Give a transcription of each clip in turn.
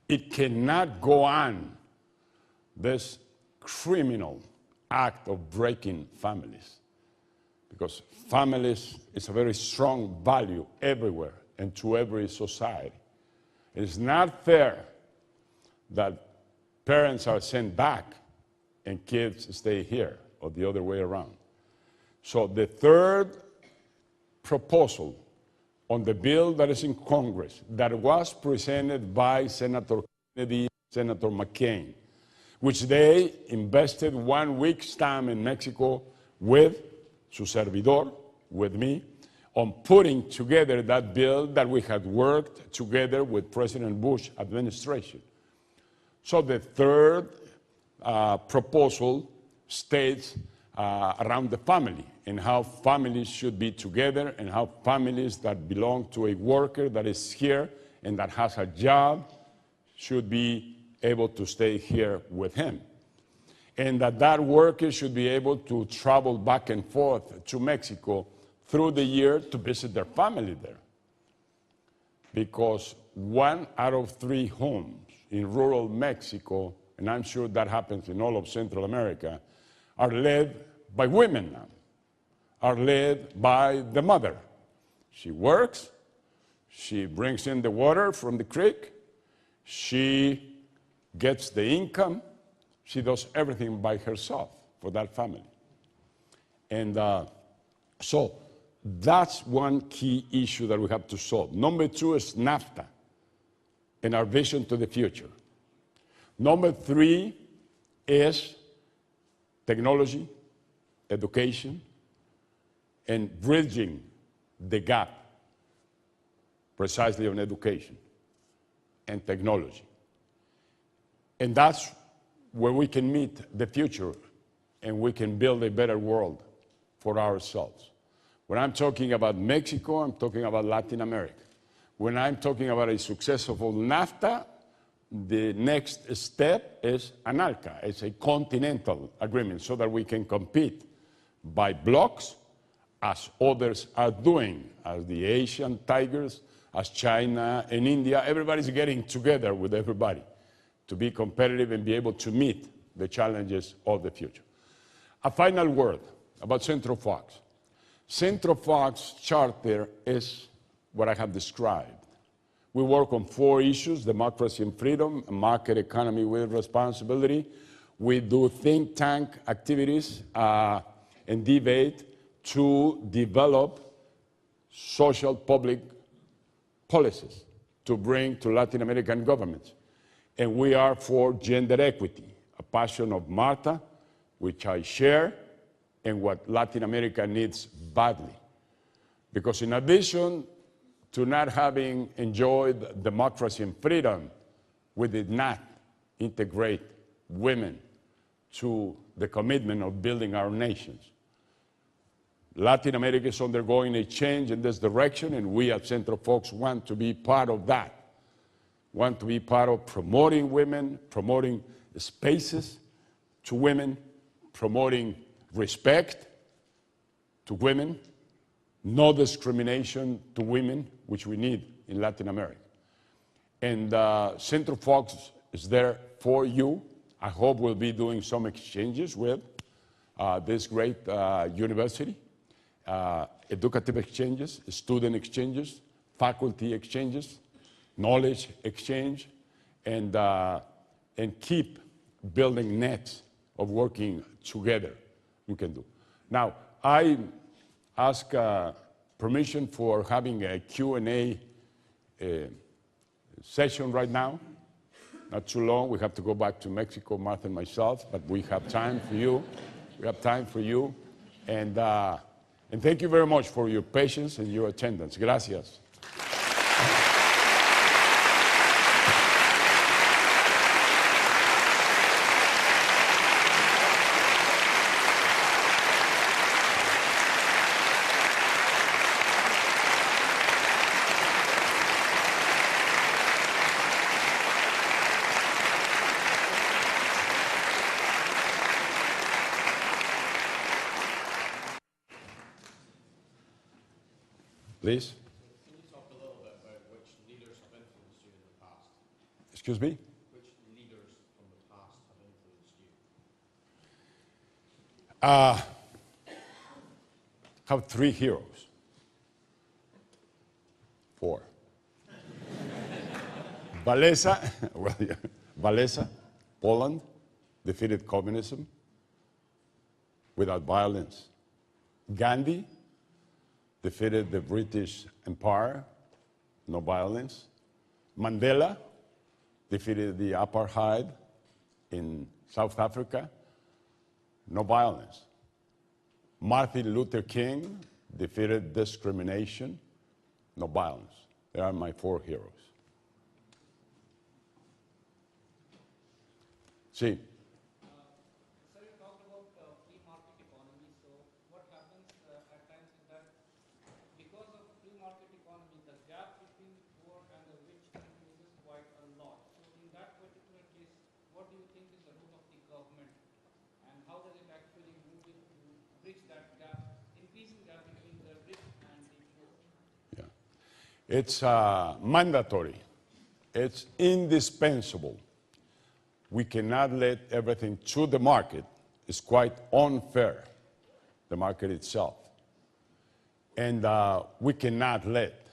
It cannot go on, this criminal act of breaking families, because families is a very strong value everywhere and to every society. It is not fair that parents are sent back and kids stay here, or the other way around. So the third proposal on the bill that is in Congress that was presented by Senator Kennedy, Senator McCain, which they invested 1 week's time in Mexico with su servidor, with me, on putting together that bill that we had worked together with President Bush administration. So the third proposal states around the family and how families should be together and how families that belong to a worker that is here and that has a job should be able to stay here with him. And that worker should be able to travel back and forth to Mexico through the year to visit their family there. Because 1 out of 3 homes in rural Mexico, and I'm sure that happens in all of Central America, are led by women now, are led by the mother. She works, she brings in the water from the creek, she gets the income, she does everything by herself for that family. And so that's one key issue that we have to solve. Number 2 is NAFTA and our vision to the future. Number 3 is technology, education, and bridging the gap precisely on education and technology. And that's where we can meet the future and we can build a better world for ourselves. When I'm talking about Mexico, I'm talking about Latin America. When I'm talking about a successful NAFTA, the next step is ANALCA. It's a continental agreement so that we can compete by blocks as others are doing, as the Asian tigers, as China and India. Everybody's getting together with everybody to be competitive and be able to meet the challenges of the future. A final word about Centro Fox. Centro Fox charter is what I have described. We work on 4 issues: democracy and freedom, a market economy with responsibility. We do think tank activities and debate to develop social public policies to bring to Latin American governments. And we are for gender equity, a passion of Martha, which I share, and what Latin America needs badly. Because in addition to not having enjoyed democracy and freedom, we did not integrate women to the commitment of building our nations. Latin America is undergoing a change in this direction, and we at Centro Fox want to be part of that. Want to be part of promoting women, promoting spaces to women, promoting respect to women, no discrimination to women, which we need in Latin America. And Centro Fox is there for you. I hope we'll be doing some exchanges with this great university, educative exchanges, student exchanges, faculty exchanges, knowledge exchange, and keep building nets of working together we can do. Now, I ask permission for having a Q&A session right now. Not too long. We have to go back to Mexico, Martha and myself, but we have time for you. We have time for you. And thank you very much for your patience and your attendance. Gracias. Please. Can you talk a little bit about which leaders have influenced you in the past? Excuse me? Which leaders from the past have influenced you? Have 3 heroes. 4. Walesa, Poland, defeated communism without violence. Gandhi defeated the British Empire, no violence. Mandela defeated the apartheid in South Africa, no violence. Martin Luther King defeated discrimination, no violence. They are my 4 heroes. See. Sir, you talked about free market economy. So what happens at times is that because of free market economy, the gap between the poor and the rich increases quite a lot. So in that particular case, what do you think is the role of the government, and how does it actually move it to bridge that gap, increasing gap between the rich and the poor? Yeah. It's mandatory. It's indispensable. We cannot let everything to the market. It's quite unfair, the market itself. And we cannot let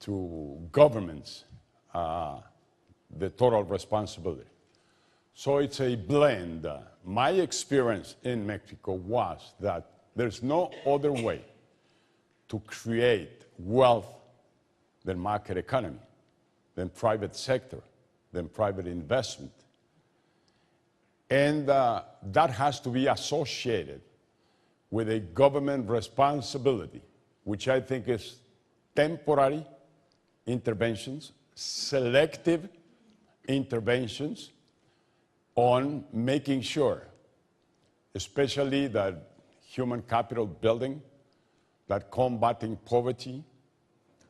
to governments the total responsibility. So it's a blend. My experience in Mexico was that there's no other way to create wealth than market economy, than private sector, than private investment. And that has to be associated with a government responsibility, which I think is temporary interventions, selective interventions on making sure, especially that human capital building, that combating poverty,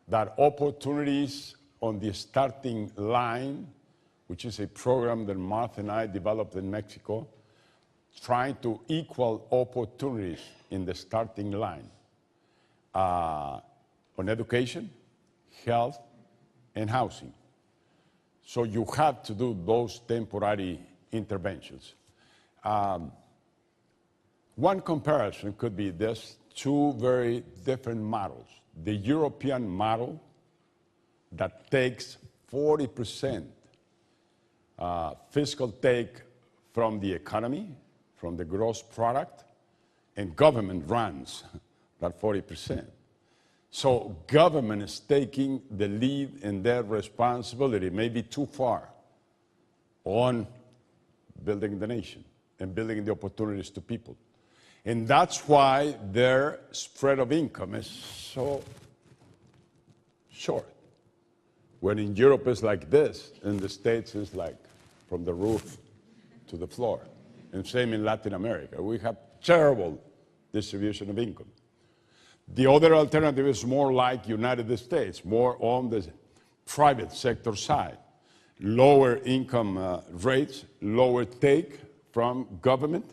that opportunities on the starting line, which is a program that Martha and I developed in Mexico, trying to equal opportunities in the starting line on education, health, and housing. So you have to do those temporary interventions. One comparison could be this: 2 very different models. The European model that takes 40% fiscal take from the economy, from the gross product, and government runs that 40%. So government is taking the lead in their responsibility, maybe too far, on building the nation and building the opportunities to people. And that's why their spread of income is so short. When in Europe it's like this, in the States it's like from the roof to the floor. And same in Latin America. We have terrible distribution of income. The other alternative is more like United States, more on the private sector side. Lower income rates, lower take from government,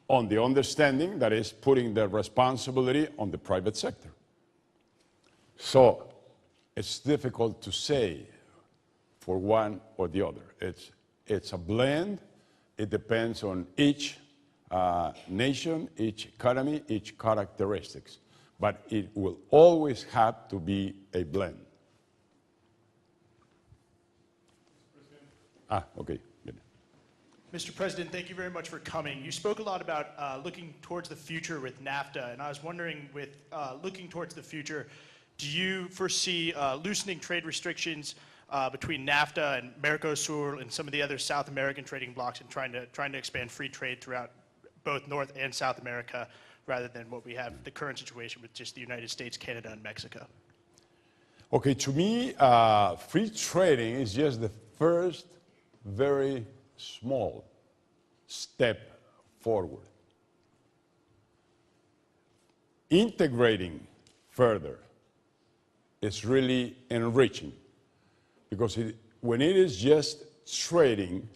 on the understanding that is putting the responsibility on the private sector. So it's difficult to say for one or the other. It's a blend. It depends on each nation, each economy, each characteristics. But it will always have to be a blend. Okay. Mr. President, thank you very much for coming. You spoke a lot about looking towards the future with NAFTA, and I was wondering, with looking towards the future, do you foresee loosening trade restrictions between NAFTA and Mercosur and some of the other South American trading blocs, and trying to expand free trade throughout both North and South America, rather than what we have, the current situation with just the United States, Canada, and Mexico? Okay, to me, free trading is just the first very small step forward. Integrating further is really enriching, because when it is just trading,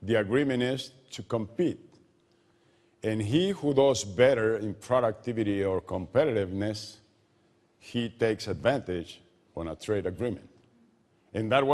the agreement is to compete. And he who does better in productivity or competitiveness, he takes advantage on a trade agreement. And that